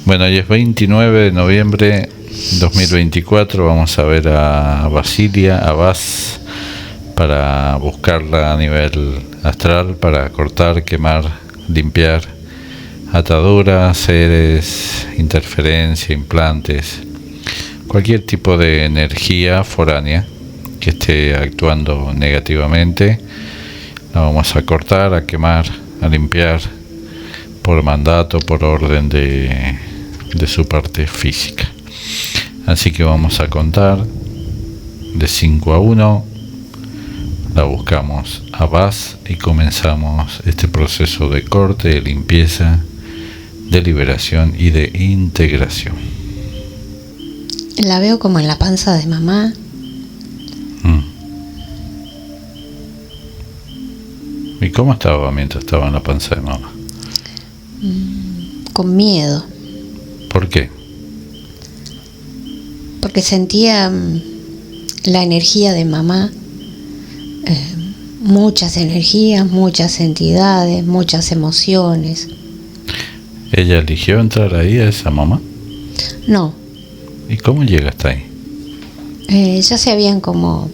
Bueno, hoy es 29 de noviembre 2024. Vamos a ver a Basilia, a Bas, para buscarla a nivel astral, para cortar, quemar, limpiar ataduras, seres, interferencia, implantes, cualquier tipo de energía foránea que esté actuando negativamente. La vamos a cortar, a quemar, a limpiar por mandato, por orden de su parte física. Así que vamos a contar de 5 a 1, la buscamos a Bas y comenzamos este proceso de corte, de limpieza, de liberación y de integración. La veo como en la panza de mamá. ¿Y cómo estaba mientras estaba en la panza de mamá? Con miedo. ¿Por qué? Porque sentía la energía de mamá, muchas energías, muchas entidades, muchas emociones. ¿Ella eligió entrar ahí, a esa mamá? No. ¿Y cómo llega hasta ahí? Ya se habían como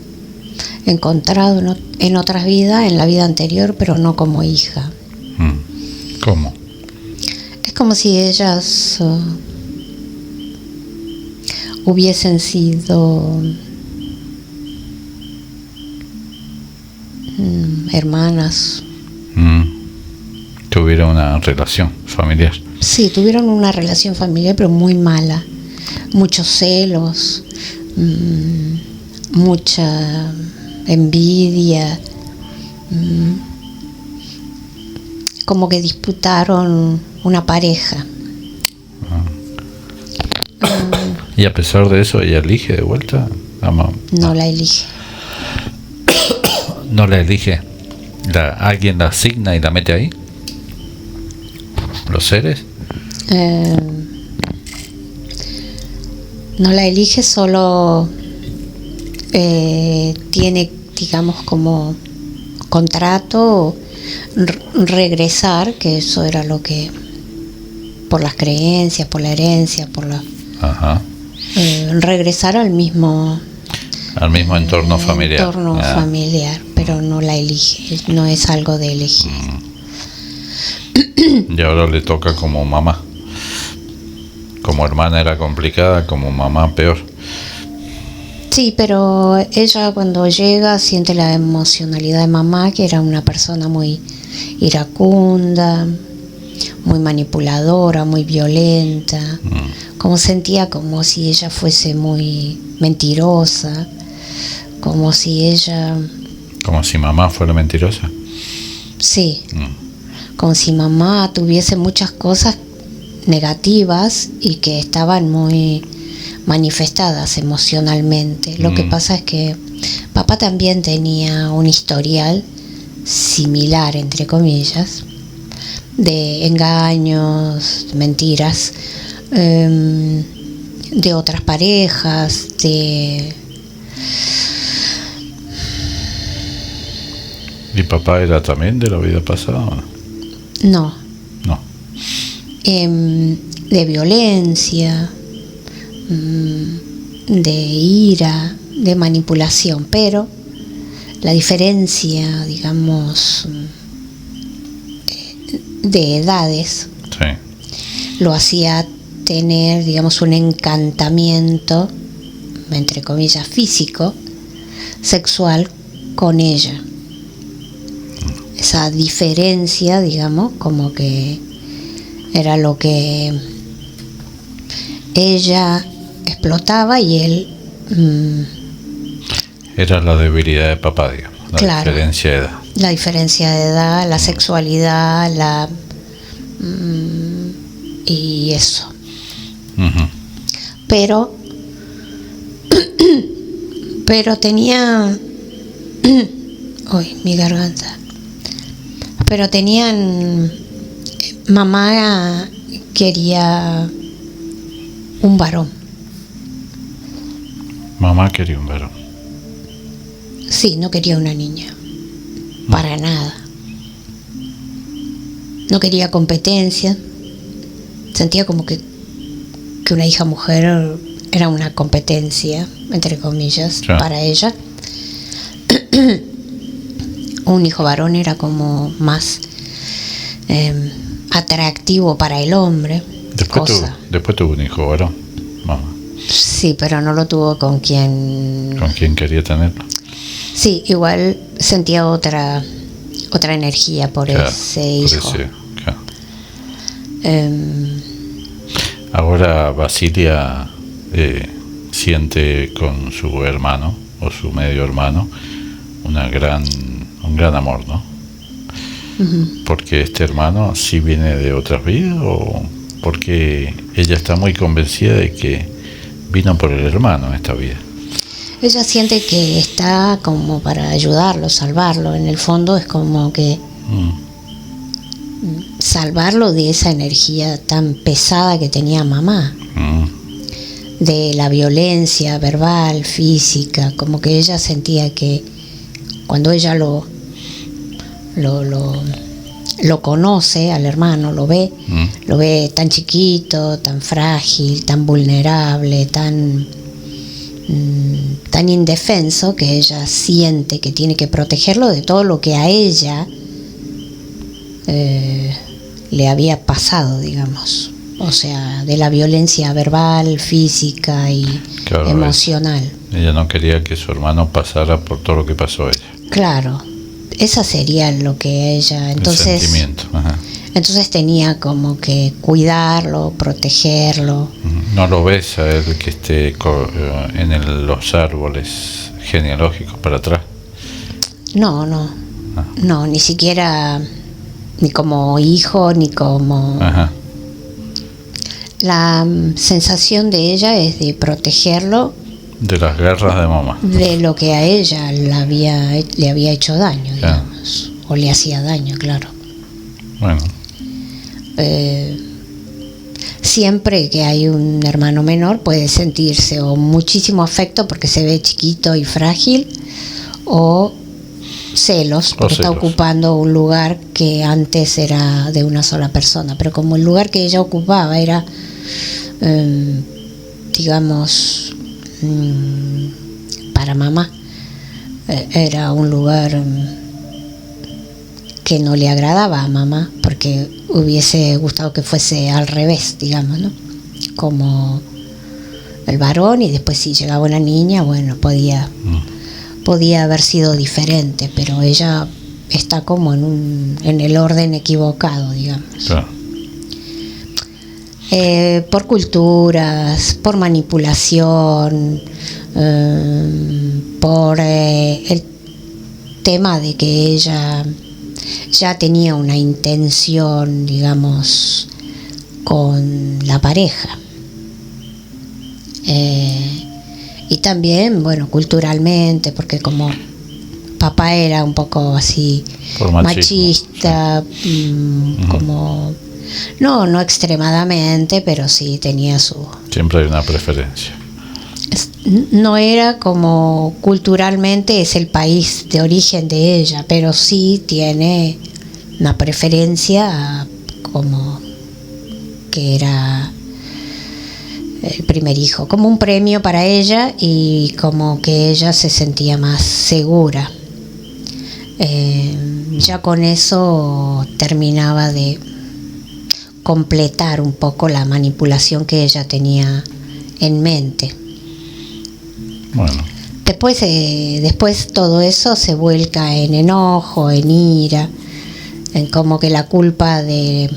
encontrado en otras vidas, en la vida anterior, pero no como hija. ¿Cómo? Es como si ellas hubiesen sido hermanas. Tuvieron una relación familiar. Sí, tuvieron una relación familiar, pero muy mala. Muchos celos, mucha envidia, como que disputaron una pareja. Y a pesar de eso, ella elige de vuelta. No la elige. No la elige. ¿Alguien la asigna y la mete ahí? ¿Los seres? No la elige, solo tiene, digamos, como contrato regresar, que eso era lo que, por las creencias, por la herencia, por la regresar al mismo entorno familiar. Familiar, pero no la elige, no es algo de elegir. Y ahora le toca como mamá. Como hermana era complicada, como mamá peor. Sí, pero ella cuando llega siente la emocionalidad de mamá, que era una persona muy iracunda, muy manipuladora, muy violenta. Como sentía como si ella fuese muy mentirosa, como si mamá fuera mentirosa. Sí. Como si mamá tuviese muchas cosas negativas y que estaban muy manifestadas emocionalmente. Lo que pasa es que papá también tenía un historial similar, entre comillas, de engaños, mentiras, de otras parejas, ¿Y papá era también de la vida pasada o no? No. No. De violencia, de ira, de manipulación, pero la diferencia, digamos, de edades, lo hacía tener, digamos, un encantamiento, entre comillas, físico, sexual con ella. Esa diferencia, digamos, como que era lo que ella explotaba y él... Era la debilidad de papá, digamos, la diferencia de edad. La diferencia de edad, la sexualidad, y eso. Pero tenía... Uy, mi garganta. Pero tenían... Mamá quería un varón. Mamá quería un varón. Sí, no quería una niña. Para nada. No quería competencia. Sentía como que que una hija mujer era una competencia, entre comillas, Claro. para ella. Un hijo varón era como más atractivo para el hombre. Después tuvo un hijo varón, mamá. Sí, pero no lo tuvo con quien... ¿Con quién quería tenerlo? Sí, igual sentía otra energía por Claro, ese hijo. Claro. Em, Ahora Basilia siente con su hermano o su medio hermano un gran amor, ¿no? ujú. Porque este hermano sí viene de otras vidas, o porque ella está muy convencida de que vino por el hermano en esta vida. Ella siente que está como para ayudarlo, salvarlo. En el fondo es como que salvarlo de esa energía tan pesada que tenía mamá, de la violencia verbal, física, como que ella sentía que cuando ella lo conoce al hermano, lo ve tan chiquito, tan frágil, tan vulnerable, tan indefenso, que ella siente que tiene que protegerlo de todo lo que a ella le había pasado, digamos, o sea, de la violencia verbal, física y Claro, emocional. Ella no quería que su hermano pasara por todo lo que pasó ella. Claro, esa sería lo que ella, entonces, el sentimiento. Ajá. entonces tenía como que cuidarlo, protegerlo. No lo ves a él que esté los árboles genealógicos para atrás. No, ni siquiera, ni como hijo, ni como... Ajá. La sensación de ella es de protegerlo De las garras de mamá. de lo que a ella le había hecho daño, digamos, o le hacía daño, claro. Bueno, siempre que hay un hermano menor puede sentirse o muchísimo afecto porque se ve chiquito y frágil, o celos porque está ocupando un lugar que antes era de una sola persona, pero como el lugar que ella ocupaba era digamos para mamá, era un lugar que no le agradaba a mamá, porque hubiese gustado que fuese al revés, digamos, ¿no? Como el varón, y después si llegaba una niña, bueno, podía haber sido diferente, pero ella está como en el orden equivocado, digamos. claro. Por culturas, por manipulación, por el tema de que ella ya tenía una intención, digamos, con la pareja. Y también, bueno, culturalmente, porque como papá era un poco así machista, como... No extremadamente, pero sí tenía su... Siempre hay una preferencia. No era como culturalmente es el país de origen de ella, pero sí tiene una preferencia como que era el primer hijo, como un premio para ella, y como que ella se sentía más segura. Ya con eso terminaba de completar un poco la manipulación que ella tenía en mente. Bueno. Después todo eso se vuelca en enojo, en ira, en como que la culpa de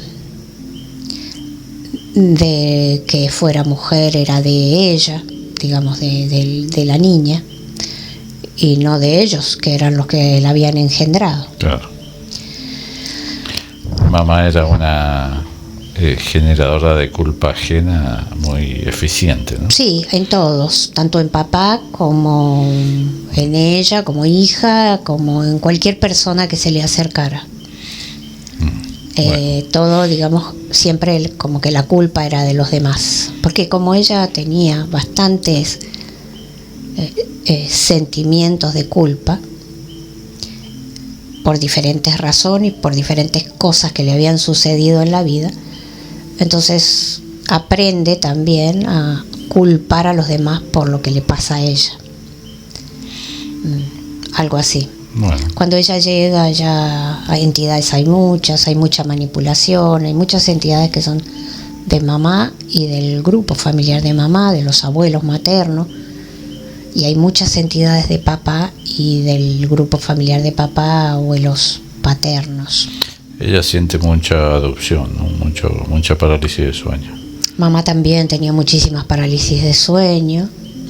que fuera mujer era de ella, digamos, de la niña, y no de ellos, que eran los que la habían engendrado. Claro. Mamá era una generadora de culpa ajena muy eficiente, ¿no? Sí, en todos, tanto en papá como en ella, como hija, como en cualquier persona que se le acercara. Bueno. Todo, digamos, siempre como que la culpa era de los demás, porque como ella tenía bastantes sentimientos de culpa por diferentes razones, por diferentes cosas que le habían sucedido en la vida, entonces aprende también a culpar a los demás por lo que le pasa a ella. Algo así. Bueno. Cuando ella llega, ya hay entidades, hay mucha manipulación, hay muchas entidades que son de mamá y del grupo familiar de mamá, de los abuelos maternos, y hay muchas entidades de papá y del grupo familiar de papá, abuelos paternos. Ella siente mucha adopción, ¿no? Mucha parálisis de sueño. Mamá también tenía muchísimas parálisis de sueño,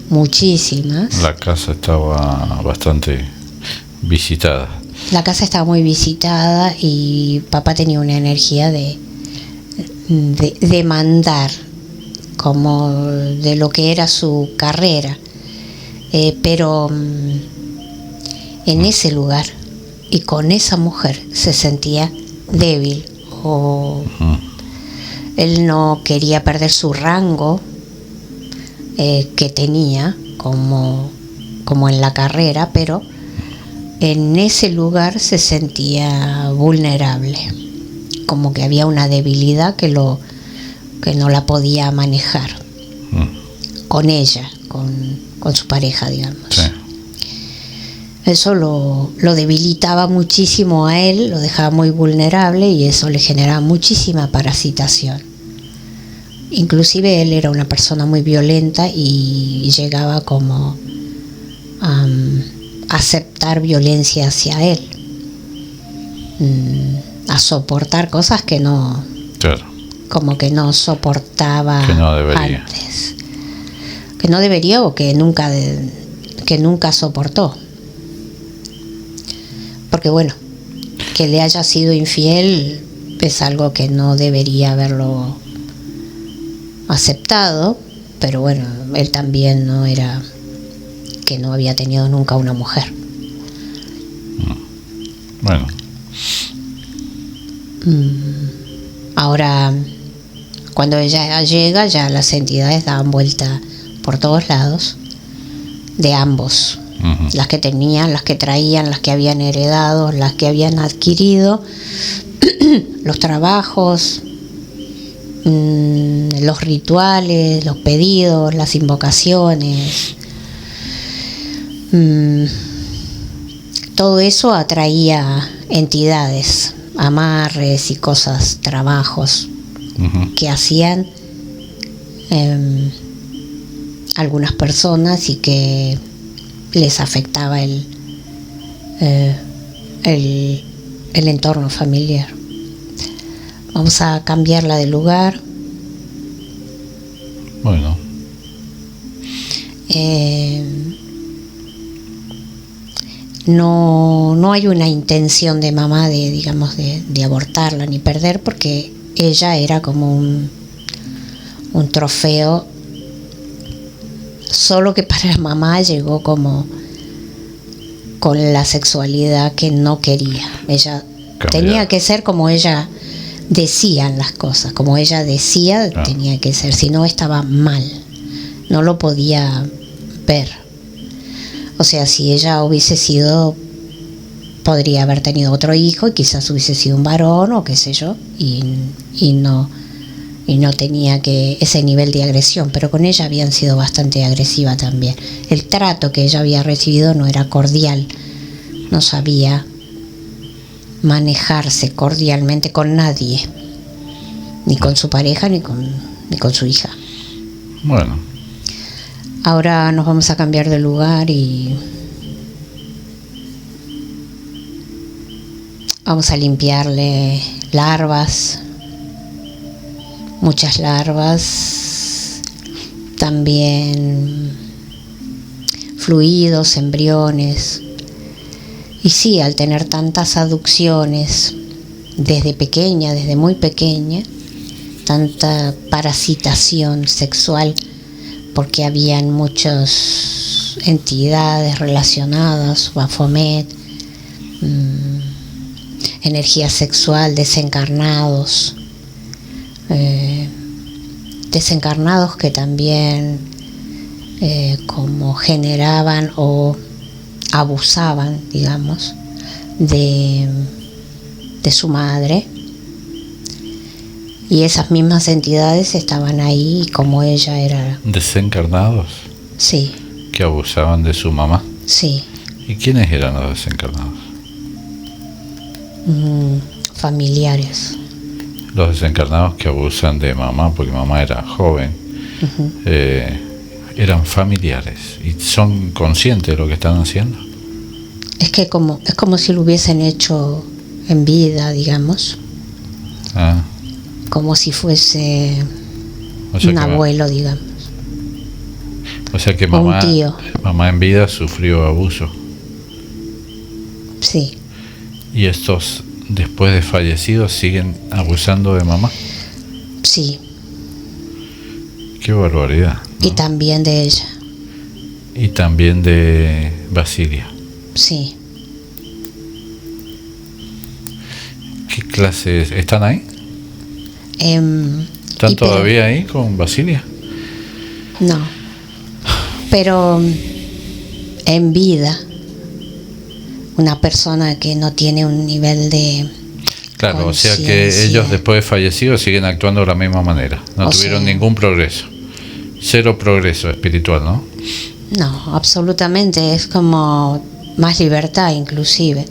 muchísimas. La casa estaba bastante visitada. La casa estaba muy visitada y papá tenía una energía de mandar, como de lo que era su carrera, pero en ese lugar y con esa mujer se sentía débil, o él no quería perder su rango que tenía como en la carrera, pero en ese lugar se sentía vulnerable, como que había una debilidad que no la podía manejar con ella, con su pareja, digamos. Sí. Eso lo debilitaba muchísimo a él, lo dejaba muy vulnerable y eso le generaba muchísima parasitación. Inclusive él era una persona muy violenta y llegaba como a aceptar violencia hacia él, a soportar cosas que no, claro, como que no soportaba, que no debería. antes, que no debería o que nunca soportó. Porque bueno, que le haya sido infiel es algo que no debería haberlo aceptado, pero bueno, él también no había tenido nunca una mujer. Bueno. Ahora, cuando ella llega, ya las entidades daban vuelta por todos lados, de ambos. Las que tenían, las que traían, las que habían heredado, las que habían adquirido, los trabajos, los rituales, los pedidos, las invocaciones. Todo eso atraía entidades, amarres y cosas, trabajos que hacían algunas personas y que les afectaba el entorno familiar. Vamos a cambiarla de lugar. Bueno. No hay una intención de mamá de abortarla ni perder, porque ella era como un trofeo, solo que para la mamá llegó como con la sexualidad que no quería. Ella tenía que ser como ella decía las cosas, como ella decía, tenía que ser, si no estaba mal, no lo podía ver. O sea, si ella hubiese sido, podría haber tenido otro hijo y quizás hubiese sido un varón o qué sé yo, y no tenía ese nivel de agresión, pero con ella habían sido bastante agresiva también. El trato que ella había recibido no era cordial, no sabía manejarse cordialmente con nadie, ni con su pareja ni con su hija. Bueno. Ahora nos vamos a cambiar de lugar y vamos a limpiarle larvas, muchas larvas, también fluidos, embriones. Y sí, al tener tantas aducciones desde muy pequeña, tanta parasitación sexual, porque habían muchas entidades relacionadas, Baphomet, energía sexual, desencarnados que también como generaban o abusaban, digamos, de su madre. Y esas mismas entidades estaban ahí, y como ella era... ¿Desencarnados? Sí, Que abusaban de su mamá. sí. ¿Y quiénes eran los desencarnados? Familiares. Los desencarnados que abusan de mamá, porque mamá era joven, eran familiares y son conscientes de lo que están haciendo. Es como si lo hubiesen hecho en vida, digamos. Ah, Como si fuese o sea un que abuelo, digamos. O sea que O un mamá, tío. mamá en vida sufrió abuso. Sí, Y estos, después de fallecidos, siguen abusando de mamá. sí. Qué barbaridad, ¿no? Y también de ella. Y también de Basilia. Sí. ¿Qué clases están ahí? ¿Están y todavía ahí con Basilia? No. Pero en vida, una persona que no tiene un nivel de... Claro, o sea que conciencia. ellos después de fallecidos siguen actuando de la misma manera. No O tuvieron sea, ningún progreso. Cero progreso espiritual, ¿no? No, absolutamente. Es como más libertad, inclusive.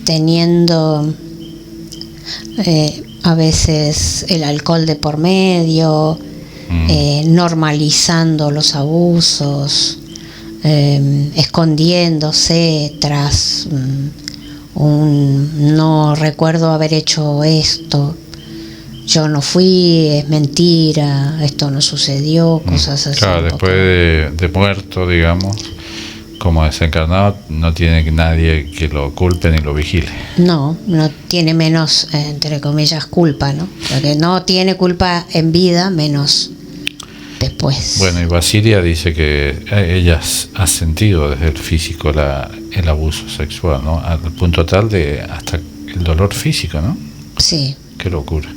Teniendo a veces el alcohol de por medio, normalizando los abusos, escondiéndose tras un no recuerdo haber hecho esto, yo no fui, es mentira, esto no sucedió, cosas así. Claro, después de muerto, digamos, como desencarnado, no tiene nadie que lo culpe ni lo vigile. No tiene menos, entre comillas, culpa, ¿no? Porque no tiene culpa en vida, menos después. Bueno, y Basilia dice que ella ha sentido desde el físico el abuso sexual, ¿no? Al punto tal de hasta el dolor físico, ¿no? Sí. Qué locura.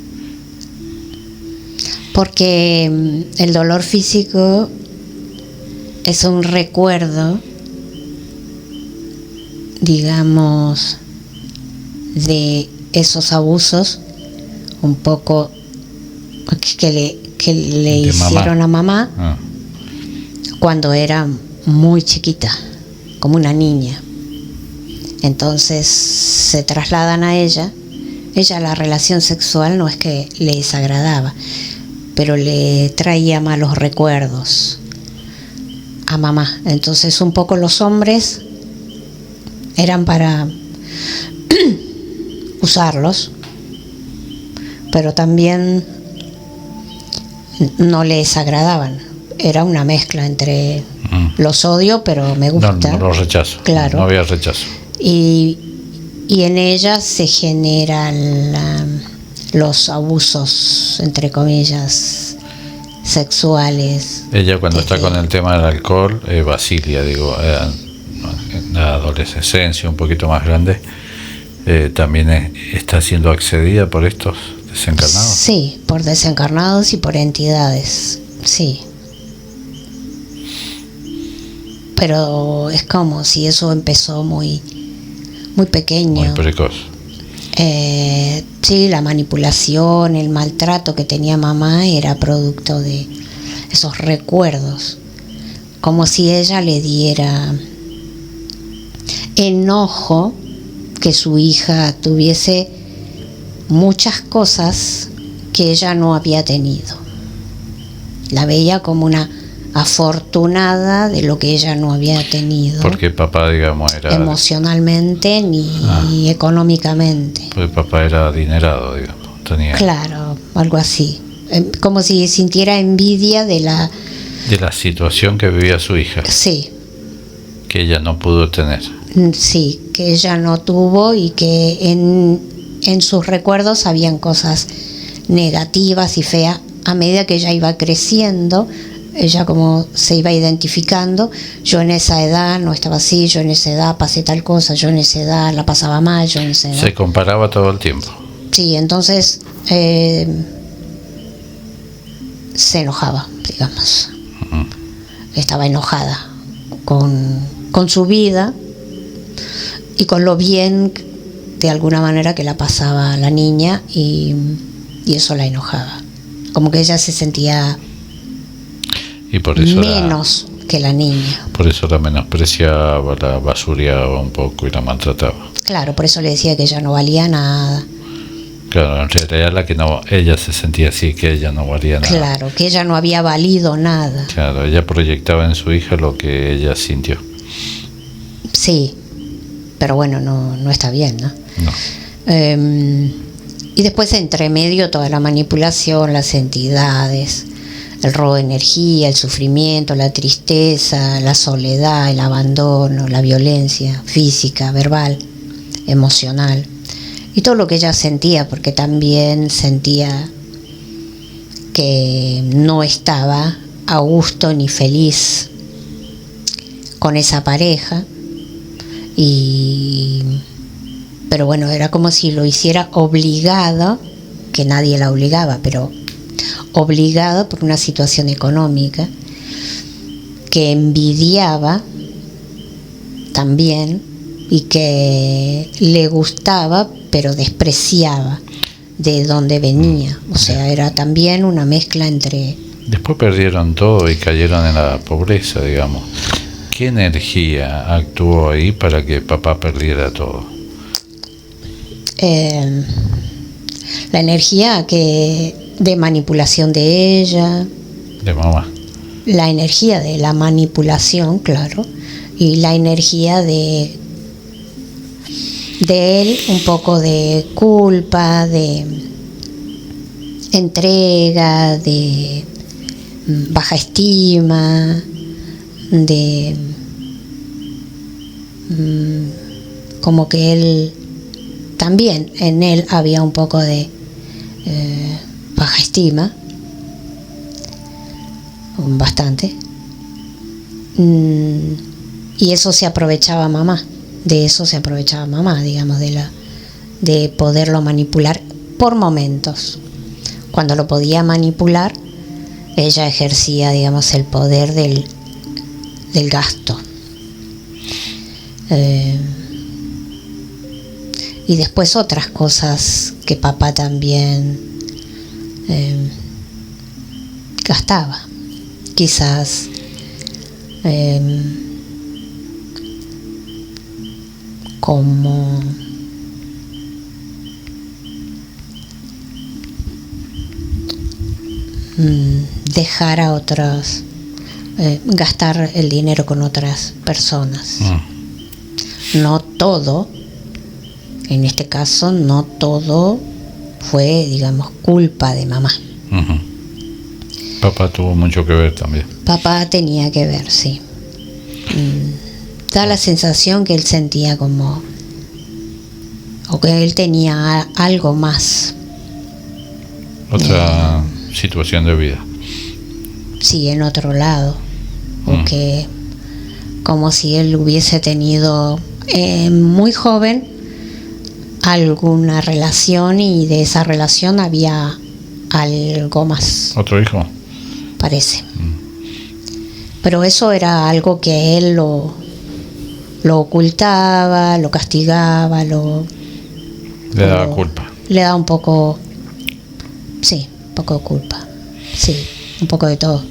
Porque el dolor físico es un recuerdo, digamos, de esos abusos un poco que le hicieron a mamá cuando era muy chiquita, como una niña. Entonces se trasladan a ella. Ella, la relación sexual no es que le desagradaba, pero le traía malos recuerdos a mamá. Entonces un poco los hombres eran para usarlos, pero también no les agradaban. Era una mezcla entre los odio, pero me gusta. No los rechazo. Claro. No había rechazo. Y en ella se generan los abusos, entre comillas, sexuales. Ella cuando está con el tema del alcohol, Basilia, digo, en la adolescencia un poquito más grande, también está siendo accedida por estos desencarnados. Sí, por desencarnados y por entidades, sí. Pero es como si eso empezó muy pequeño. Muy precoz. Sí, la manipulación, el maltrato que tenía mamá era producto de esos recuerdos, como si ella le diera enojo que su hija tuviese muchas cosas que ella no había tenido. La veía como una afortunada de lo que ella no había tenido. Porque papá, digamos, era... emocionalmente ni económicamente. Porque papá era adinerado, digamos. Tenía... Claro, algo así. Como si sintiera envidia de la situación que vivía su hija. Sí. Que ella no pudo tener. Sí, que ella no tuvo y que en sus recuerdos habían cosas negativas y feas. A medida que ella iba creciendo, ella como se iba identificando, yo en esa edad no estaba así, yo en esa edad pasé tal cosa, yo en esa edad la pasaba mal, yo en esa edad... Se comparaba todo el tiempo. Sí, entonces se enojaba, digamos. Estaba enojada con su vida y con lo bien de alguna manera que la pasaba la niña y y eso la enojaba. Como que ella se sentía Y por eso menos que la niña. por eso la menospreciaba, la basureaba un poco y la maltrataba. Claro, por eso le decía que ella no valía nada. Claro, en realidad ella se sentía así, que ella no valía nada. Claro, que ella no había valido nada. Claro, ella proyectaba en su hija lo que ella sintió. Sí, pero bueno, no está bien, ¿no? No. Y después entre medio toda la manipulación, las entidades, el robo de energía, el sufrimiento, la tristeza, la soledad, el abandono, la violencia física, verbal, emocional. Y todo lo que ella sentía, porque también sentía que no estaba a gusto ni feliz con esa pareja. Pero bueno, era como si lo hiciera obligado, que nadie la obligaba, pero obligado por una situación económica, que envidiaba también y que le gustaba, pero despreciaba de dónde venía. O sea, era también una mezcla entre... Después perdieron todo y cayeron en la pobreza, digamos. ¿Qué energía actuó ahí para que papá perdiera todo? La energía de manipulación de ella, De mamá. la energía de la manipulación, claro, y la energía de él, un poco de culpa, de entrega, de baja estima, de como que él también, en él había un poco de baja estima, bastante, y eso se aprovechaba mamá, digamos, de poderlo manipular por momentos. Cuando lo podía manipular, ella ejercía, digamos, el poder del gasto. Y después otras cosas que papá también gastaba, quizás como dejar a otras, gastar el dinero con otras personas. No todo, en este caso, no todo fue, digamos, culpa de mamá. Uh-huh. Papá tuvo mucho que ver también. Papá tenía que ver, sí. Da la sensación que él sentía como, o que él tenía algo más. Otra situación de vida. Sí, en otro lado. O que como si él hubiese tenido muy joven alguna relación y de esa relación había algo más. ¿Otro hijo? Parece. Pero eso era algo que él lo ocultaba, lo castigaba, le daba culpa. Le daba un poco, sí, un poco de culpa. Sí, un poco de todo.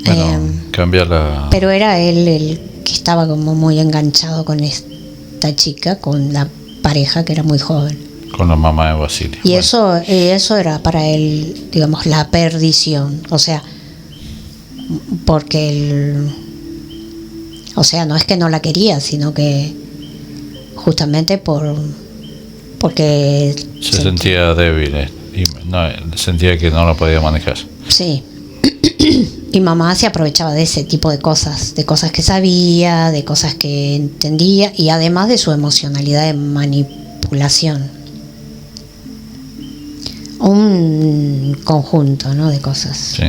Bueno, cambia la... Pero era él el que estaba como muy enganchado con esta chica, con la pareja que era muy joven. Con la mamá de Basilia. Y bueno, eso era para él, digamos, la perdición. O sea, porque él, o sea, no es que no la quería, sino que justamente porque se sentía débil y sentía que no la podía manejar. Sí. Y mamá se aprovechaba de ese tipo de cosas que sabía, de cosas que entendía, y además de su emocionalidad de manipulación. Un conjunto, ¿no?, de cosas. Sí.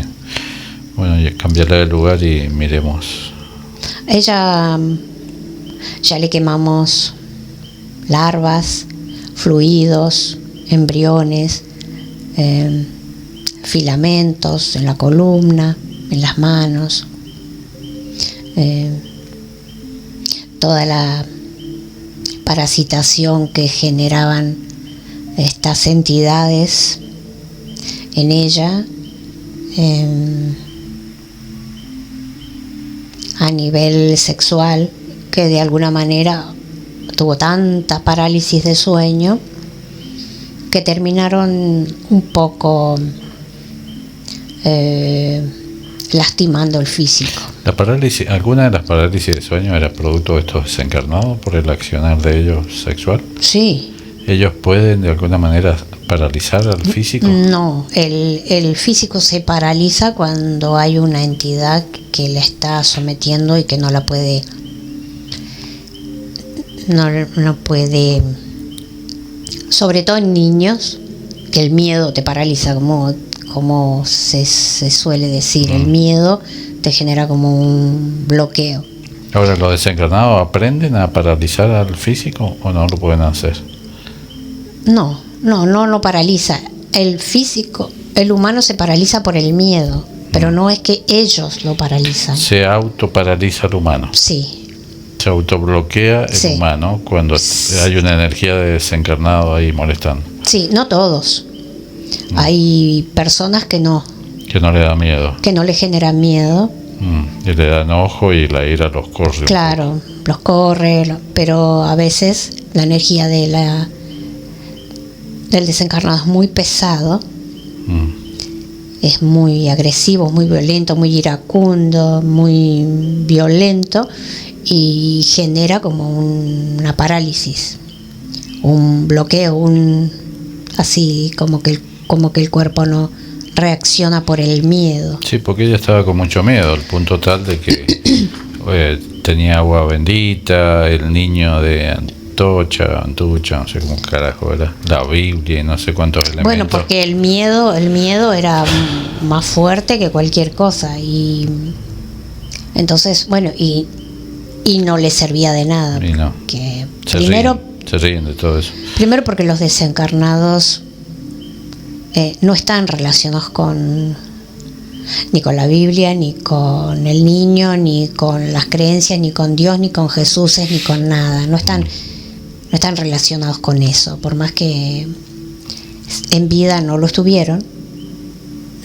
Bueno, y cambiarla de lugar y miremos. Ella, ya le quemamos larvas, fluidos, embriones, filamentos en la columna, en las manos, toda la parasitación que generaban estas entidades en ella, a nivel sexual, que de alguna manera tuvo tanta parálisis de sueño que terminaron un poco lastimando el físico. La parálisis, ¿alguna de las parálisis de sueño era producto de estos desencarnados por el accionar de ellos sexual? Sí. ¿Ellos pueden de alguna manera paralizar al físico? No, el físico se paraliza cuando hay una entidad que le está sometiendo y que no la puede, no puede, sobre todo en niños, que el miedo te paraliza, como se suele decir, el miedo te genera como un bloqueo. Ahora, ¿los desencarnados aprenden a paralizar al físico o no lo pueden hacer? No lo paraliza. El físico, el humano se paraliza por el miedo, pero no es que ellos lo paralizan. Se autoparaliza el humano. Sí. Se autobloquea el humano cuando hay una energía de desencarnado ahí molestando. Sí, no todos. Hay personas que no le da miedo. Que no le generan miedo. Y le da enojo y la ira los corre. Claro, los corre, pero a veces la energía del desencarnado es muy pesado. Es muy agresivo, muy violento, muy iracundo, muy violento y genera como una parálisis, un bloqueo, así como que el cuerpo no reacciona por el miedo. Sí, porque ella estaba con mucho miedo, al punto tal de que tenía agua bendita, el niño de Antucha, no sé cómo carajo era, la Biblia y no sé cuántos elementos. Bueno, porque el miedo era más fuerte que cualquier cosa y entonces, bueno, y no le servía de nada. Y no. Que se ríen de todo eso. Primero porque los desencarnados no están relacionados ni con la Biblia, ni con el niño, ni con las creencias, ni con Dios, ni con Jesús, ni con nada. No están relacionados con eso, por más que en vida no lo estuvieron,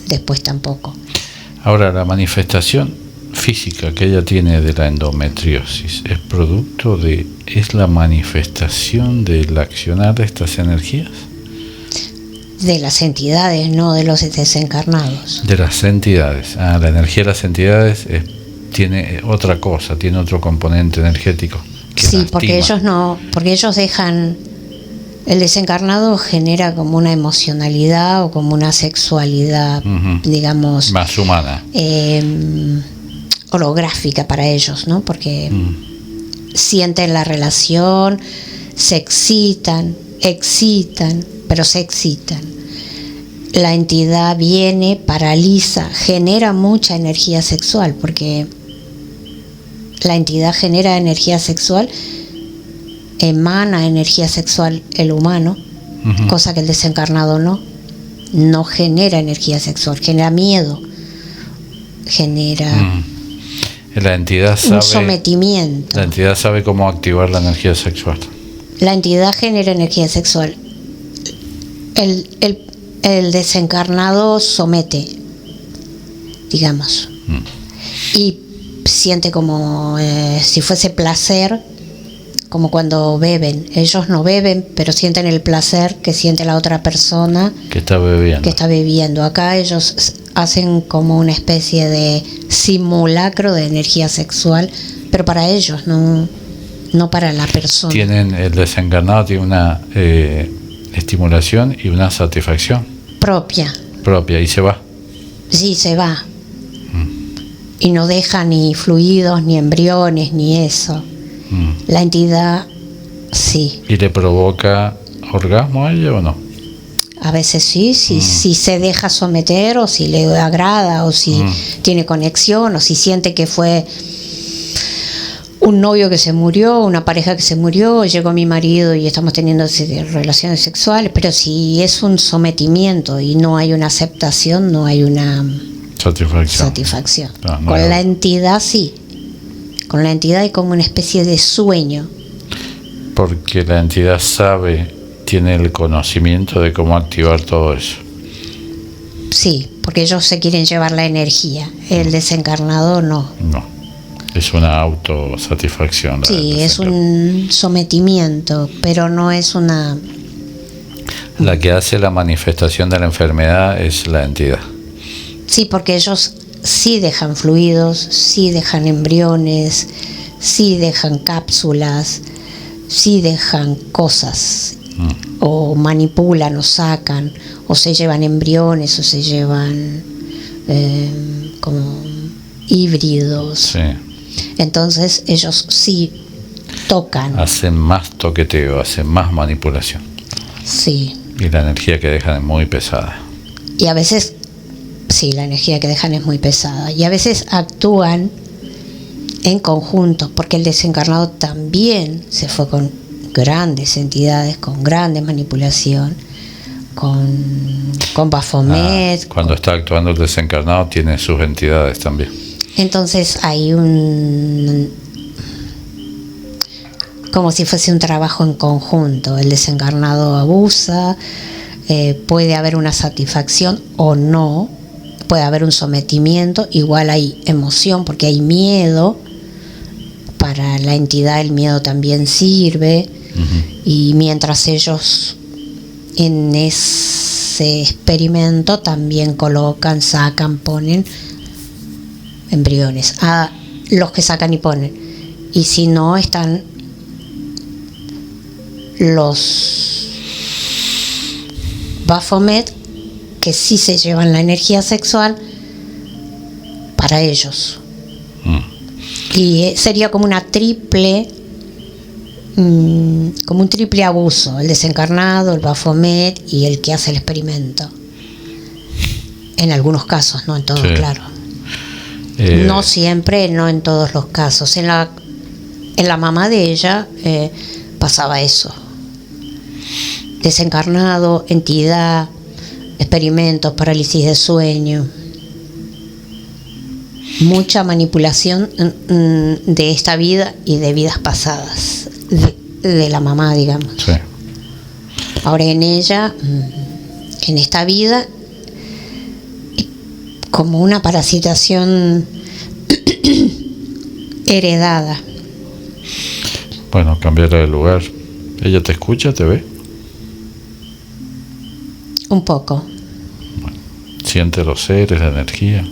después tampoco. Ahora, la manifestación física que ella tiene de la endometriosis es la manifestación del accionar de estas energías. De las entidades, no de los desencarnados. De las entidades. La energía de las entidades tiene otra cosa, tiene otro componente energético. Sí, porque ellos dejan, el desencarnado genera como una emocionalidad o como una sexualidad, digamos, más humana, holográfica para ellos, ¿no? Porque sienten la relación, se excitan, pero se excitan. La entidad viene, paraliza, genera mucha energía sexual, porque la entidad genera energía sexual, emana energía sexual el humano, cosa que el desencarnado no genera energía sexual, genera miedo, genera la entidad sabe, un sometimiento. La entidad sabe cómo activar la energía sexual. La entidad genera energía sexual. El desencarnado somete, digamos, y siente como si fuese placer, como cuando beben. Ellos no beben, pero sienten el placer que siente la otra persona que está bebiendo. Acá ellos hacen como una especie de simulacro de energía sexual, pero para ellos, no para la persona. El desencarnado tiene una estimulación y una satisfacción propia, y se va. Sí, se va. Y no deja ni fluidos, ni embriones, ni eso. La entidad, sí. ¿Y le provoca orgasmo a ella o no? A veces sí, si se deja someter, o si le agrada, o si tiene conexión, o si siente que fue un novio que se murió, una pareja que se murió, llegó mi marido y estamos teniendo relaciones sexuales. Pero si es un sometimiento y no hay una aceptación, no hay una satisfacción. Con la entidad sí. Con la entidad hay como una especie de sueño. Porque la entidad tiene el conocimiento de cómo activar todo eso. Sí, porque ellos se quieren llevar la energía. El desencarnado no. No, es una autosatisfacción. Sí, es un sometimiento, pero no es una... La que hace la manifestación de la enfermedad es la entidad. Sí, porque ellos sí dejan fluidos, sí dejan embriones, sí dejan cápsulas, sí dejan cosas, o manipulan o sacan, o se llevan embriones, o se llevan como híbridos. Sí. Entonces ellos sí tocan. Hacen más toqueteo, hacen más manipulación. Sí. Y la energía que dejan es muy pesada. Y a veces, sí, la energía que dejan es muy pesada. Y a veces actúan en conjunto, porque el desencarnado también se fue con grandes entidades, con grandes manipulación, con Baphomet. Cuando está actuando el desencarnado tiene sus entidades también. Entonces hay como si fuese un trabajo en conjunto. El desencarnado abusa, puede haber una satisfacción o no, puede haber un sometimiento, igual hay emoción porque hay miedo. Para la entidad el miedo también sirve. Y mientras ellos en ese experimento también colocan, sacan, ponen embriones a los que sacan y ponen, y si no están los Baphomet, que sí se llevan la energía sexual para ellos. Y sería como una triple, como un triple abuso: el desencarnado, el Baphomet y el que hace el experimento. En algunos casos, no en todos, sí. Claro. No siempre, no en todos los casos. En la mamá de ella pasaba eso: desencarnado, entidad, experimentos, parálisis de sueño, mucha manipulación de esta vida y de vidas pasadas de la mamá, digamos. Sí. Ahora en ella, en esta vida, como una parasitación heredada. Bueno, cambiar de lugar. ¿Ella te escucha, te ve? Un poco. Bueno, siente los seres, la energía.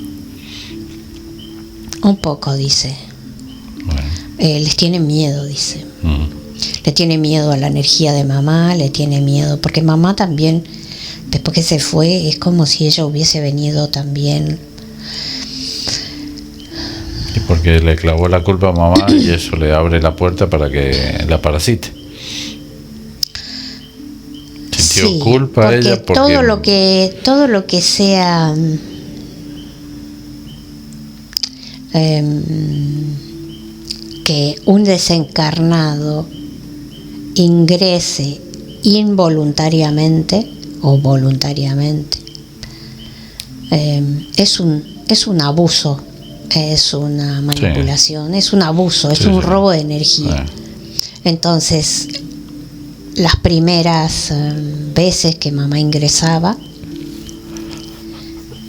Un poco, dice. Bueno. Les tiene miedo, dice. Le tiene miedo a la energía de mamá, le tiene miedo, porque mamá también, después que se fue, es como si ella hubiese venido también. Y porque le clavó la culpa a mamá y eso le abre la puerta para que la parasite. Sintió sí, culpa a ella porque todo lo que sea que un desencarnado ingrese involuntariamente o voluntariamente es un abuso, es una manipulación, sí. Es un abuso, es un robo de energía. Entonces, las primeras veces que mamá ingresaba,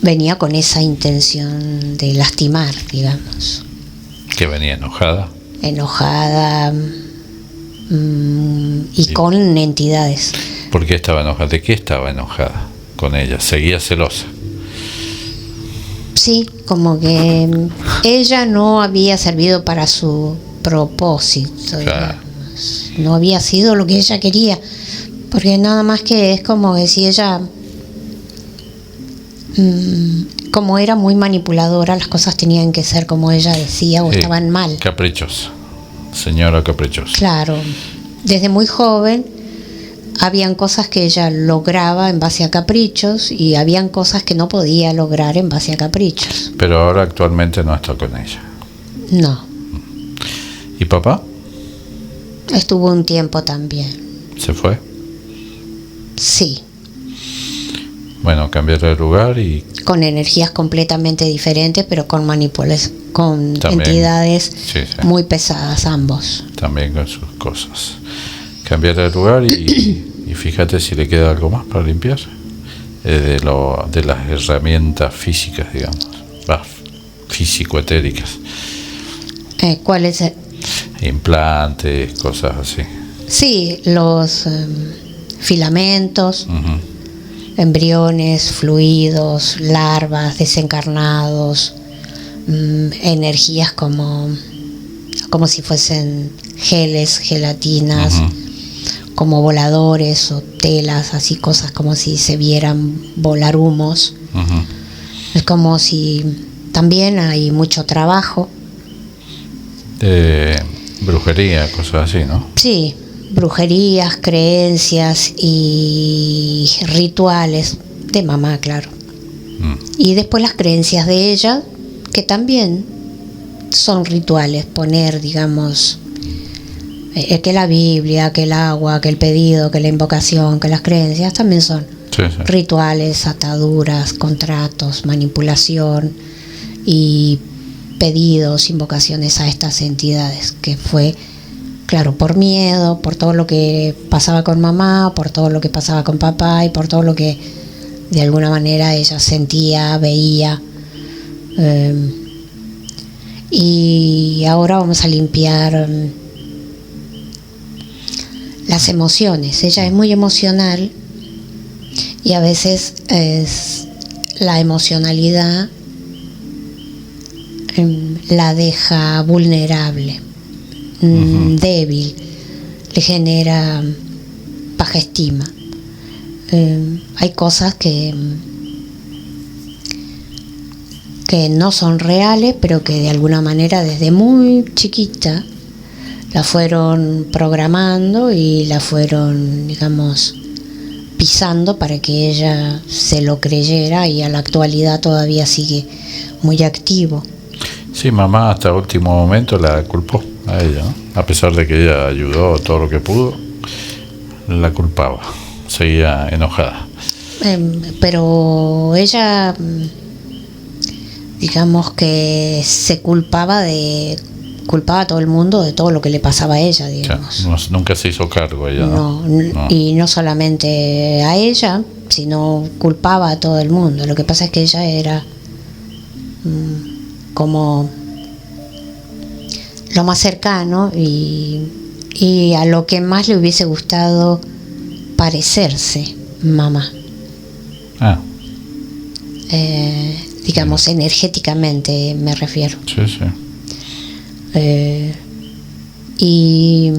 venía con esa intención de lastimar, digamos. ¿Que venía enojada? Enojada y sí. Con entidades. ¿Por qué estaba enojada? ¿De qué estaba enojada con ella? ¿Seguía celosa? Sí, como que ella no había servido para su propósito, claro. No había sido lo que ella quería, porque nada más que es como que si ella, como era muy manipuladora, las cosas tenían que ser como ella decía o sí, estaban mal. Caprichosa, señora caprichosa. Claro, desde muy joven habían cosas que ella lograba en base a caprichos y habían cosas que no podía lograr en base a caprichos. Pero ahora actualmente no está con ella. No. ¿Y papá? Estuvo un tiempo también. ¿Se fue? Sí. Bueno, cambiar de lugar y... Con energías completamente diferentes, pero con con también, entidades sí. Muy pesadas ambos. También con sus cosas. Cambiar de lugar y fíjate si le queda algo más para limpiar. de las herramientas físicas, digamos, físico-etéricas. ¿Cuál es? Implantes, cosas así. Sí, los filamentos, embriones, fluidos, larvas, desencarnados, energías como si fuesen geles, gelatinas, como voladores o telas, así cosas como si se vieran volar humos. Es como si también hay mucho trabajo. Brujería, cosas así, ¿no? Sí, brujerías, creencias y rituales de mamá, claro. Y después las creencias de ella, que también son rituales, poner, digamos, que la Biblia, que el agua, que el pedido, que la invocación, que las creencias también son rituales, ataduras, contratos, manipulación y pedidos, invocaciones a estas entidades, que fue, claro, por miedo, por todo lo que pasaba con mamá, por todo lo que pasaba con papá y por todo lo que de alguna manera ella sentía, veía. Y ahora vamos a limpiar las emociones. Ella es muy emocional y a veces es la emocionalidad la deja vulnerable, débil, le genera baja estima. Hay cosas que no son reales, pero que de alguna manera desde muy chiquita la fueron programando y la fueron, digamos, pisando para que ella se lo creyera, y a la actualidad todavía sigue muy activo. Sí, mamá hasta el último momento la culpó a ella, ¿no? A pesar de que ella ayudó todo lo que pudo, la culpaba, seguía enojada. Pero ella, digamos que se culpaba a todo el mundo de todo lo que le pasaba a ella, digamos. O sea, nunca se hizo cargo ella, ¿no? No. Y no solamente a ella, sino culpaba a todo el mundo. Lo que pasa es que ella era como lo más cercano y a lo que más le hubiese gustado parecerse mamá. Digamos, energéticamente me refiero. Sí. Y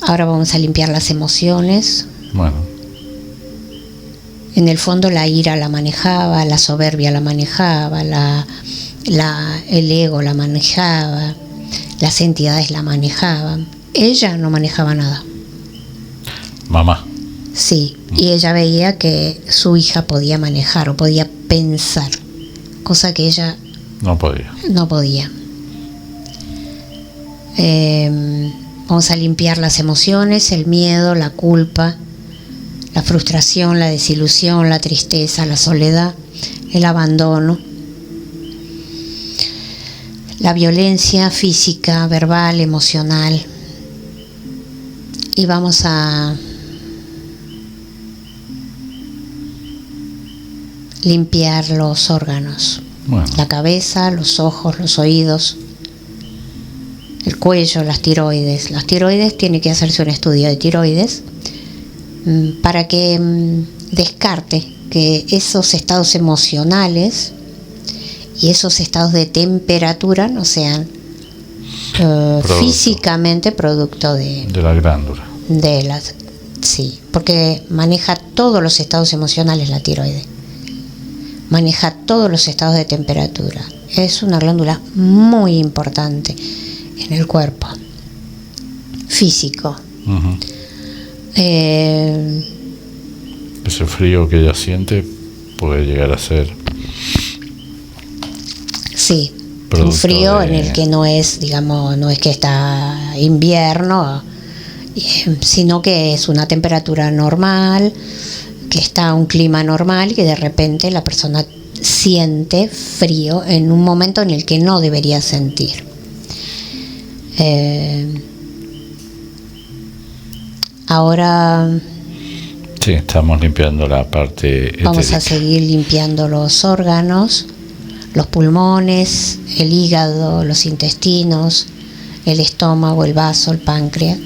ahora vamos a limpiar las emociones. Bueno. En el fondo la ira la manejaba, la soberbia la manejaba, el ego la manejaba, las entidades la manejaban. Ella no manejaba nada. Mamá. Sí, y ella veía que su hija podía manejar o podía pensar, cosa que ella no podía. Vamos a limpiar las emociones, el miedo, la culpa, la frustración, la desilusión, la tristeza, la soledad, el abandono, la violencia física, verbal, emocional. Y vamos a limpiar los órganos. Bueno. La cabeza, los ojos, los oídos, el cuello, las tiroides. Las tiroides, tiene que hacerse un estudio de tiroides para que descarte que esos estados emocionales y esos estados de temperatura no sean físicamente producto de la glándula. Sí, porque maneja todos los estados emocionales la tiroides. Maneja todos los estados de temperatura. Es una glándula muy importante en el cuerpo físico. Ese frío que ella siente puede llegar a ser un frío en el que no es, digamos, no es que está invierno, sino que es una temperatura normal, que está un clima normal y que de repente la persona siente frío en un momento en el que no debería sentir. Ahora Sí, estamos limpiando la parte Vamos etérica. a seguir limpiando los órganos, los pulmones, el hígado, los intestinos, el estómago, el vaso, el páncreas,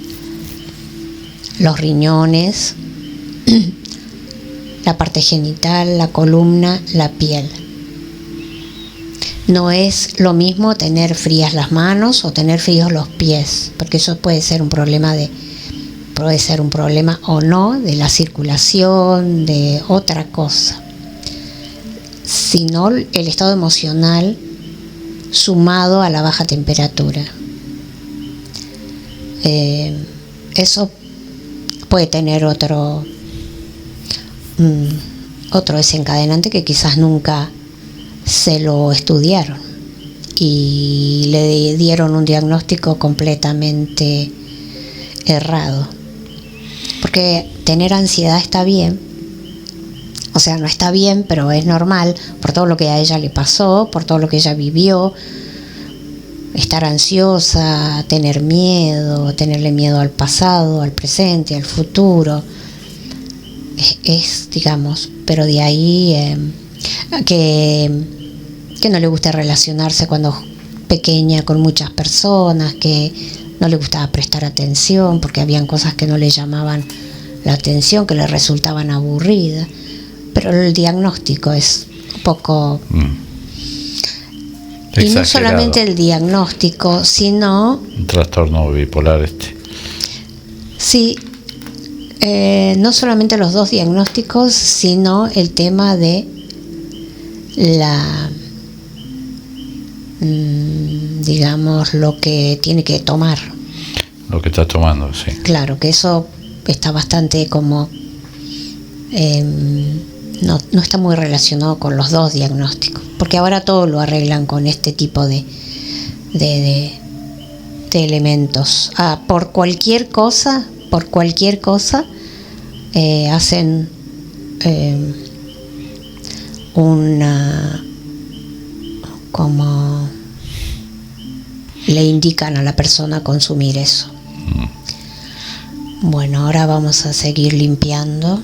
los riñones, la parte genital, la columna, la piel. No es lo mismo tener frías las manos o tener fríos los pies, porque eso puede ser un problema o no de la circulación, de otra cosa, sino el estado emocional sumado a la baja temperatura. Eso puede tener otro desencadenante que quizás nunca se lo estudiaron y le dieron un diagnóstico completamente errado. Porque tener ansiedad está bien, o sea, no está bien, pero es normal por todo lo que a ella le pasó, por todo lo que ella vivió. Estar ansiosa, tener miedo, tenerle miedo al pasado, al presente, al futuro, digamos, pero de ahí que no le gusta relacionarse cuando pequeña con muchas personas, que no le gustaba prestar atención porque habían cosas que no le llamaban la atención, que le resultaban aburridas, pero el diagnóstico es un poco... Y no solamente el diagnóstico, sino... Un trastorno bipolar Sí, no solamente los dos diagnósticos, sino el tema de digamos, lo que tiene que tomar. Lo que está tomando, sí. Claro, que eso está bastante como... no está muy relacionado con los dos diagnósticos, porque ahora todo lo arreglan con este tipo de elementos. Por cualquier cosa hacen como le indican a la persona consumir eso. Bueno, ahora vamos a seguir limpiando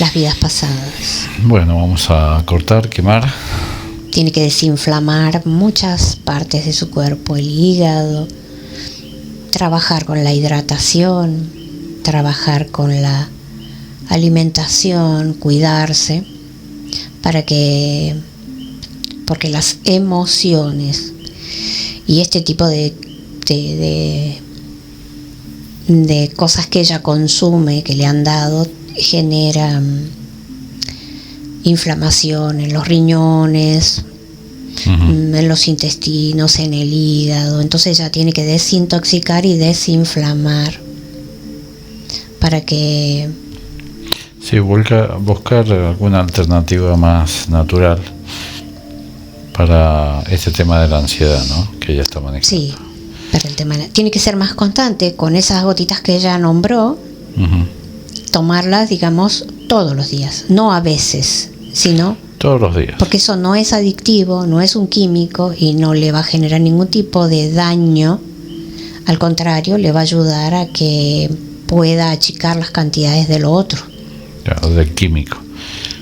las vidas pasadas. Bueno, vamos a cortar, quemar. Tiene que desinflamar muchas partes de su cuerpo, el hígado, trabajar con la hidratación, trabajar con la alimentación, cuidarse, porque las emociones y este tipo de cosas que ella consume, que le han dado, genera inflamación en los riñones, en los intestinos, en el hígado. Entonces ella tiene que desintoxicar y desinflamar para que... Sí, buscar alguna alternativa más natural para este tema de la ansiedad, ¿no? Que ella está manejando. Sí, pero el tema tiene que ser más constante con esas gotitas que ella nombró. Tomarlas, digamos, todos los días, no a veces, sino todos los días, porque eso no es adictivo, no es un químico y no le va a generar ningún tipo de daño. Al contrario, le va a ayudar a que pueda achicar las cantidades de lo otro. Claro, del químico.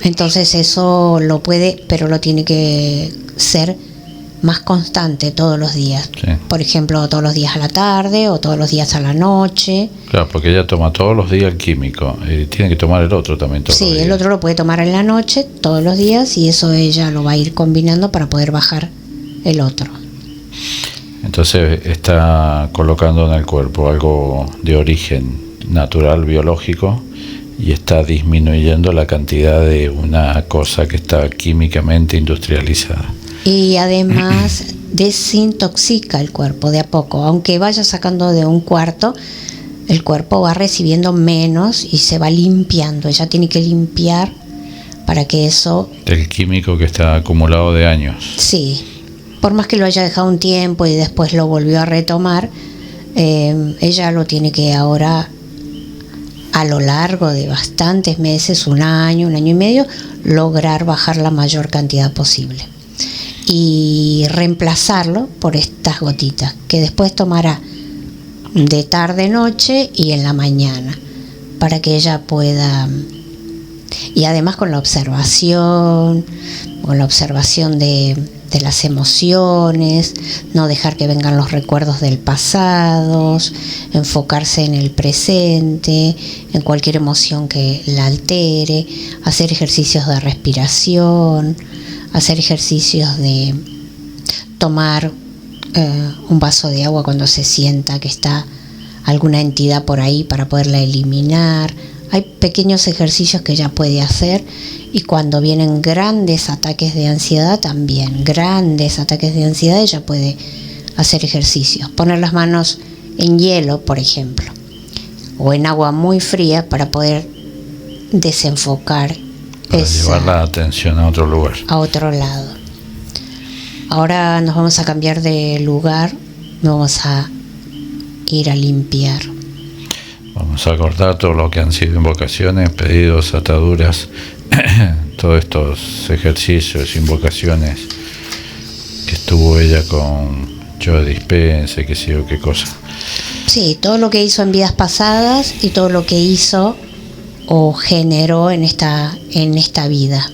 Entonces eso lo puede, pero lo tiene que ser más constante todos los días. Sí. Por ejemplo, todos los días a la tarde o todos los días a la noche. Claro, porque ella toma todos los días el químico y tiene que tomar el otro también todos los días. Sí, el otro lo puede tomar en la noche todos los días y eso ella lo va a ir combinando para poder bajar el otro. Entonces está colocando en el cuerpo algo de origen natural, biológico, y está disminuyendo la cantidad de una cosa que está químicamente industrializada. Y además desintoxica el cuerpo de a poco, aunque vaya sacando de un cuarto, el cuerpo va recibiendo menos y se va limpiando. Ella tiene que limpiar para que eso... Del químico que está acumulado de años. Sí, por más que lo haya dejado un tiempo y después lo volvió a retomar, ella lo tiene que ahora, a lo largo de bastantes meses, un año y medio, lograr bajar la mayor cantidad posible y reemplazarlo por estas gotitas que después tomará de tarde, noche y en la mañana. para que ella pueda, y además con la observación de las emociones, no dejar que vengan los recuerdos del pasado, enfocarse en el presente, en cualquier emoción que la altere, hacer ejercicios de respiración, hacer ejercicios de tomar un vaso de agua cuando se sienta que está alguna entidad por ahí para poderla eliminar. Hay pequeños ejercicios que ella puede hacer, y cuando vienen grandes ataques de ansiedad, ella puede hacer ejercicios. Poner las manos en hielo, por ejemplo, o en agua muy fría para poder desenfocar. Para llevar la atención a otro lugar. A otro lado. Ahora nos vamos a cambiar de lugar, vamos a ir a limpiar. Vamos a cortar todo lo que han sido invocaciones, pedidos, ataduras, todos estos ejercicios, invocaciones que estuvo ella con yo dispense, qué sé yo, qué cosa. Sí, todo lo que hizo en vidas pasadas y todo lo que hizo o generó en esta vida.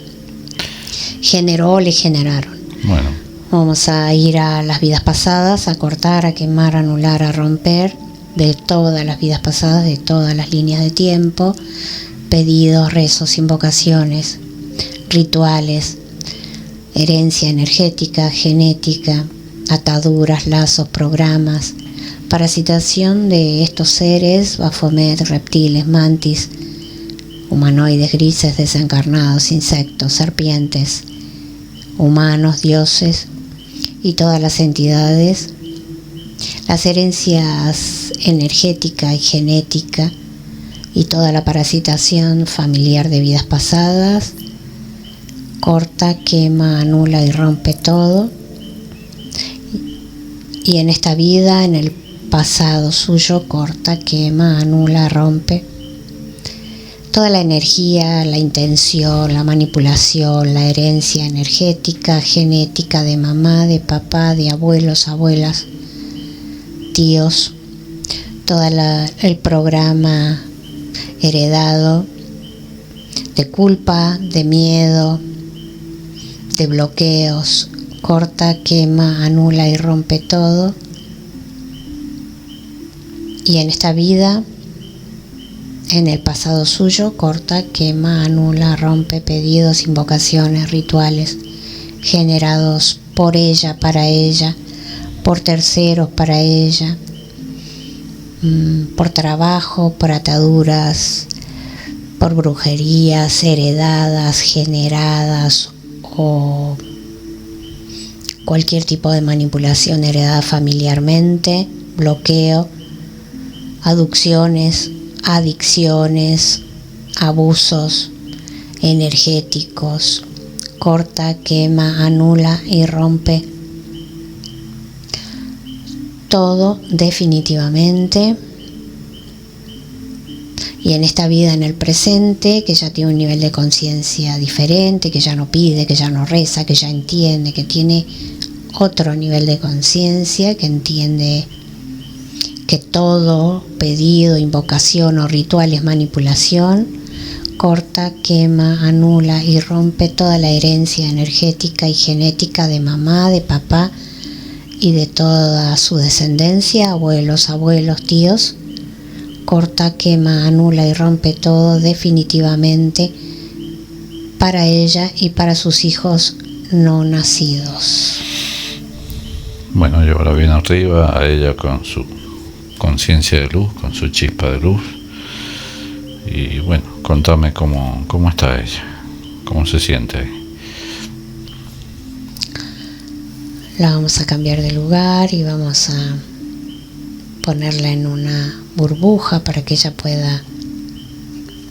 Generó o le generaron. Bueno. Vamos a ir a las vidas pasadas, a cortar, a quemar, a anular, a romper de todas las vidas pasadas, de todas las líneas de tiempo, pedidos, rezos, invocaciones, rituales, herencia energética, genética, ataduras, lazos, programas, parasitación de estos seres, Baphomet, reptiles, mantis, humanoides, grises, desencarnados, insectos, serpientes, humanos, dioses y todas las entidades, las herencias energética y genética y toda la parasitación familiar de vidas pasadas, corta, quema, anula y rompe todo. Y en esta vida, en el pasado suyo, corta, quema, anula, rompe toda la energía, la intención, la manipulación, la herencia energética, genética de mamá, de papá, de abuelos, abuelas, tíos, todo el programa heredado de culpa, de miedo, de bloqueos, corta, quema, anula y rompe todo. Y en esta vida, en el pasado suyo, corta, quema, anula, rompe pedidos, invocaciones, rituales generados por ella, para ella, por terceros, para ella, por trabajo, por ataduras, por brujerías heredadas, generadas o cualquier tipo de manipulación heredada familiarmente, bloqueo, aducciones, adicciones, abusos energéticos, corta, quema, anula y rompe todo definitivamente. Y en esta vida, en el presente, que ya tiene un nivel de conciencia diferente, que ya no pide, que ya no reza, que ya entiende, que tiene otro nivel de conciencia, que entiende que todo pedido, invocación o ritual es manipulación, corta, quema, anula y rompe toda la herencia energética y genética de mamá, de papá y de toda su descendencia, abuelos, tíos. Corta, quema, anula y rompe todo definitivamente para ella y para sus hijos no nacidos. Bueno, yo ahora bien arriba a ella con su conciencia de luz, con su chispa de luz. Y bueno, contame cómo está ella, cómo se siente ahí. La vamos a cambiar de lugar y vamos a ponerla en una burbuja para que ella pueda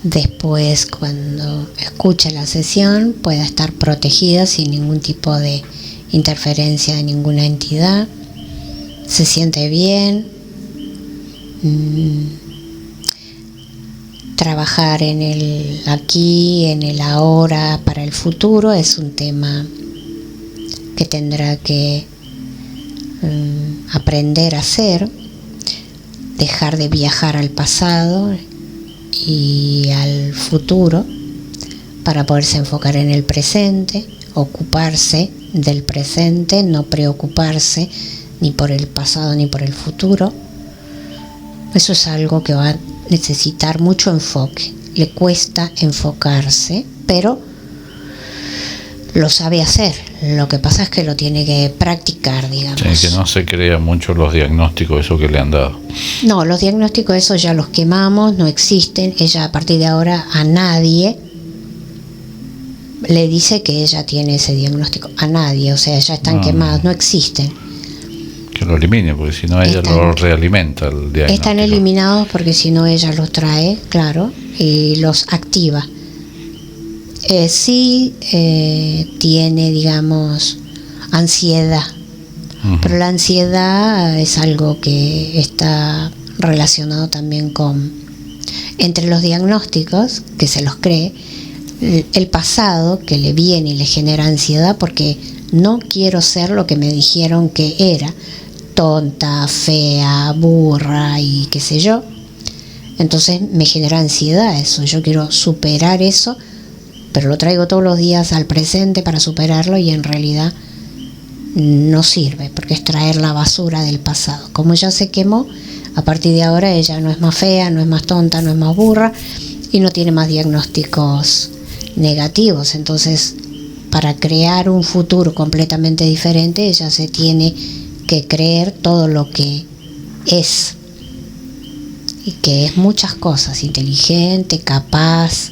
después, cuando escuche la sesión, pueda estar protegida sin ningún tipo de interferencia de ninguna entidad. Se siente bien. Trabajar en el aquí, en el ahora, para el futuro es un tema que tendrá que aprender a hacer, dejar de viajar al pasado y al futuro para poderse enfocar en el presente, ocuparse del presente, no preocuparse ni por el pasado ni por el futuro. Eso es algo que va a necesitar mucho enfoque. Le cuesta enfocarse, pero lo sabe hacer. Lo que pasa es que lo tiene que practicar, digamos. Sí, que no se crea mucho los diagnósticos, eso que le han dado. No, los diagnósticos esos ya los quemamos, no existen. Ella a partir de ahora a nadie le dice que ella tiene ese diagnóstico. A nadie, o sea, ya están quemados, no existen. Que lo elimine, porque si no ella lo realimenta el diagnóstico. Están eliminados porque si no ella los trae, claro, y los activa. Sí tiene, digamos, ansiedad, pero la ansiedad es algo que está relacionado también con, entre los diagnósticos, que se los cree, el pasado que le viene y le genera ansiedad porque no quiero ser lo que me dijeron que era, tonta, fea, burra y qué sé yo. Entonces me genera ansiedad eso, yo quiero superar eso, pero lo traigo todos los días al presente para superarlo y en realidad no sirve porque es traer la basura del pasado. Como ya se quemó, a partir de ahora ella no es más fea, no es más tonta, no es más burra y no tiene más diagnósticos negativos. Entonces, para crear un futuro completamente diferente, ella se tiene que creer todo lo que es, y que es muchas cosas: inteligente, capaz,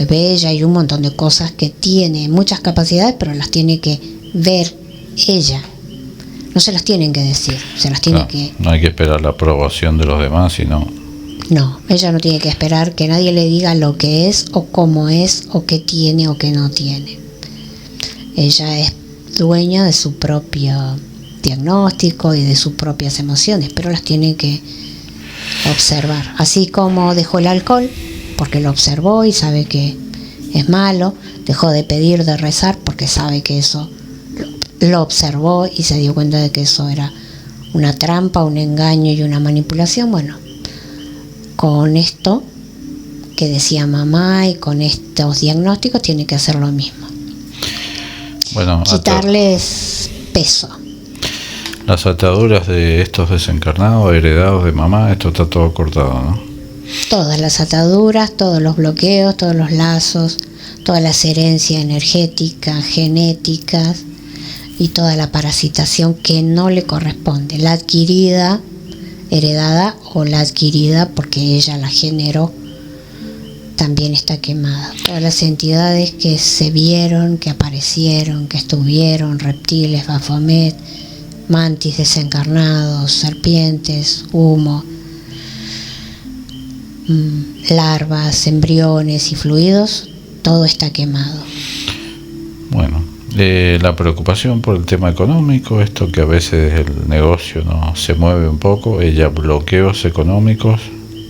bella y un montón de cosas que tiene, muchas capacidades, pero las tiene que ver ella, no se las tienen que decir, se las tiene que... No hay que esperar la aprobación de los demás, sino... No, ella no tiene que esperar que nadie le diga lo que es o cómo es o qué tiene o qué no tiene. Ella es dueña de su propio diagnóstico y de sus propias emociones, pero las tiene que observar. Así como dejó el alcohol porque lo observó y sabe que es malo, dejó de pedir, de rezar porque sabe que eso lo observó y se dio cuenta de que eso era una trampa, un engaño y una manipulación. Bueno, con esto que decía mamá y con estos diagnósticos tiene que hacer lo mismo. Bueno, quitarles peso. Las ataduras de estos desencarnados, heredados de mamá, esto está todo cortado, ¿no? Todas las ataduras, todos los bloqueos, todos los lazos, todas las herencias energéticas, genéticas y toda la parasitación que no le corresponde, la adquirida, heredada o la adquirida porque ella la generó, también está quemada. Todas las entidades que se vieron, que aparecieron, que estuvieron, reptiles, Baphomet, mantis desencarnados, serpientes, humo, larvas, embriones y fluidos, todo está quemado. Bueno, la preocupación por el tema económico, esto que a veces el negocio no se mueve un poco, ella bloqueos económicos,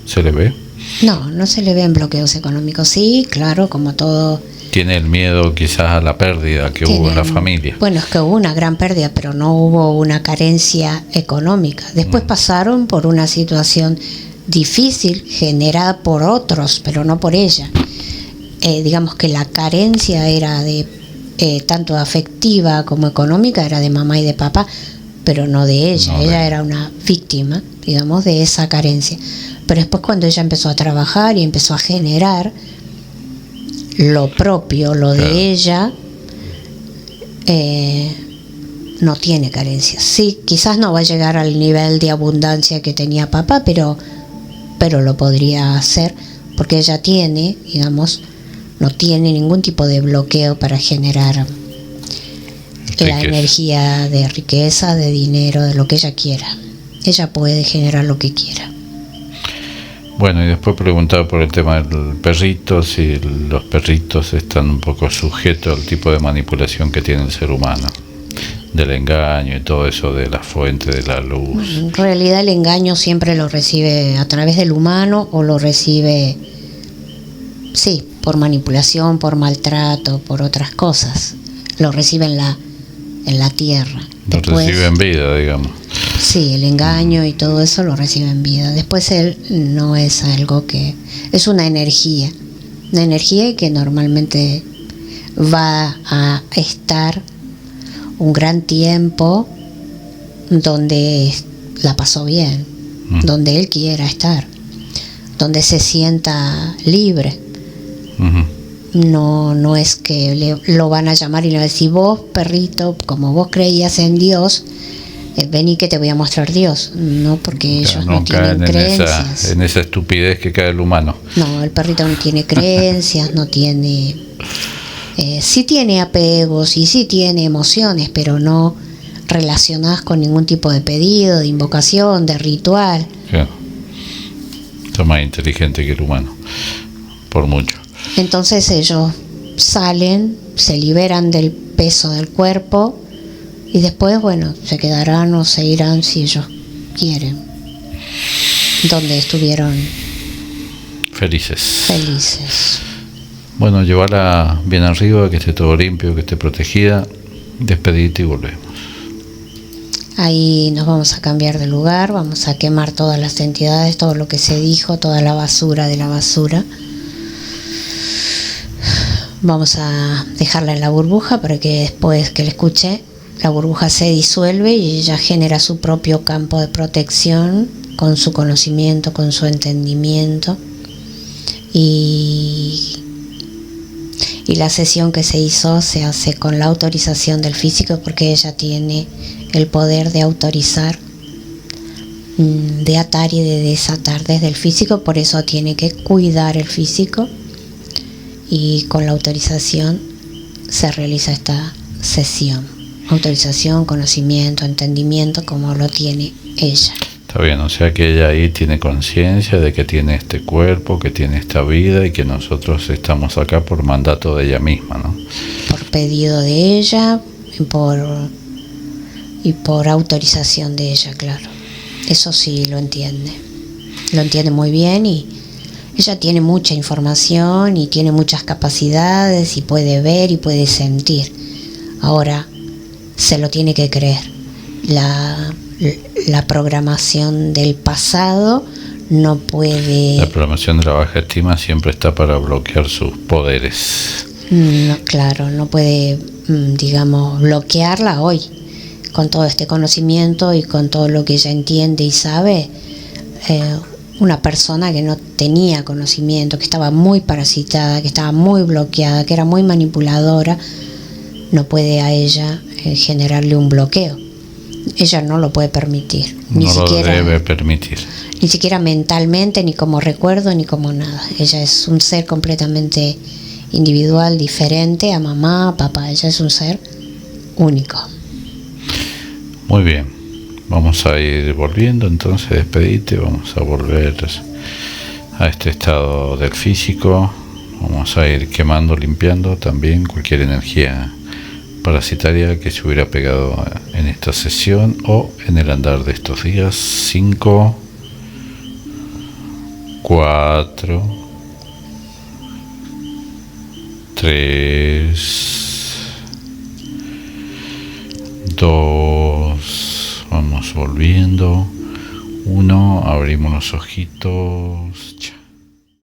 ¿se le ve? No, no se le ven bloqueos económicos. Sí, claro, como todo. Tiene el miedo quizás a la pérdida que hubo en la familia. Bueno, es que hubo una gran pérdida, pero no hubo una carencia económica. Después pasaron por una situación difícil generada por otros, pero no por ella. Digamos que la carencia era de tanto afectiva como económica, era de mamá y de papá, pero no de ella. No, ella era una víctima, digamos, de esa carencia. Pero después cuando ella empezó a trabajar y empezó a generar lo propio, lo de ella, no tiene carencias. Sí, quizás no va a llegar al nivel de abundancia que tenía papá, pero lo podría hacer porque ella tiene, digamos, no tiene ningún tipo de bloqueo para generar la energía de riqueza, de dinero, de lo que ella quiera. Ella puede generar lo que quiera. Bueno, y después preguntaba por el tema del perrito, si los perritos están un poco sujetos al tipo de manipulación que tiene el ser humano, del engaño y todo eso de la fuente de la luz. En realidad el engaño siempre lo recibe a través del humano o lo recibe, sí, por manipulación, por maltrato, por otras cosas. Lo recibe en la tierra. Lo recibe en vida, digamos. Sí, el engaño y todo eso lo recibe en vida. Después él no es algo que... Es una energía que normalmente va a estar un gran tiempo donde la pasó bien, donde él quiera estar, donde se sienta libre. No es que lo van a llamar y le van a decir, vos, perrito, como vos creías en Dios, vení que te voy a mostrar Dios. No, porque ellos no tienen creencias. En esa estupidez que cae el humano. No, el perrito no tiene creencias, no tiene... sí tiene apegos y sí tiene emociones, pero no relacionadas con ningún tipo de pedido, de invocación, de ritual. Claro. Está más inteligente que el humano, por mucho. Entonces ellos salen, se liberan del peso del cuerpo y después, bueno, se quedarán o se irán si ellos quieren, donde estuvieron felices. Bueno, llevarla bien arriba, que esté todo limpio, que esté protegida, despedite y volvemos. Ahí nos vamos a cambiar de lugar, vamos a quemar todas las entidades, todo lo que se dijo, toda la basura de la basura. Vamos a dejarla en la burbuja para que después que la escuche, la burbuja se disuelve y ella genera su propio campo de protección con su conocimiento, con su entendimiento. Y la sesión que se hizo se hace con la autorización del físico, porque ella tiene el poder de autorizar, de atar y de desatar desde el físico, por eso tiene que cuidar el físico. Y con la autorización se realiza esta sesión. Autorización, conocimiento, entendimiento, como lo tiene ella. Está bien, o sea que ella ahí tiene conciencia de que tiene este cuerpo, que tiene esta vida y que nosotros estamos acá por mandato de ella misma, ¿no? Por pedido de ella y por autorización de ella, claro. Eso sí lo entiende muy bien, y ella tiene mucha información y tiene muchas capacidades y puede ver y puede sentir. Ahora se lo tiene que creer. La programación del pasado no puede... La programación de la baja estima siempre está para bloquear sus poderes. No, claro, no puede, digamos, bloquearla hoy. Con todo este conocimiento y con todo lo que ella entiende y sabe, una persona que no tenía conocimiento, que estaba muy parasitada, que estaba muy bloqueada, que era muy manipuladora, no puede a ella generarle un bloqueo. Ella no lo puede permitir, no lo debe permitir, ni siquiera mentalmente, ni como recuerdo, ni como nada. Ella es un ser completamente individual, diferente a mamá, a papá. Ella es un ser único. Muy bien, vamos a ir volviendo, entonces despedite, vamos a volver a este estado del físico, vamos a ir quemando, limpiando también cualquier energía parasitaria que se hubiera pegado en esta sesión o en el andar de estos días. 5, 4, 3, 2, vamos volviendo. 1, abrimos los ojitos.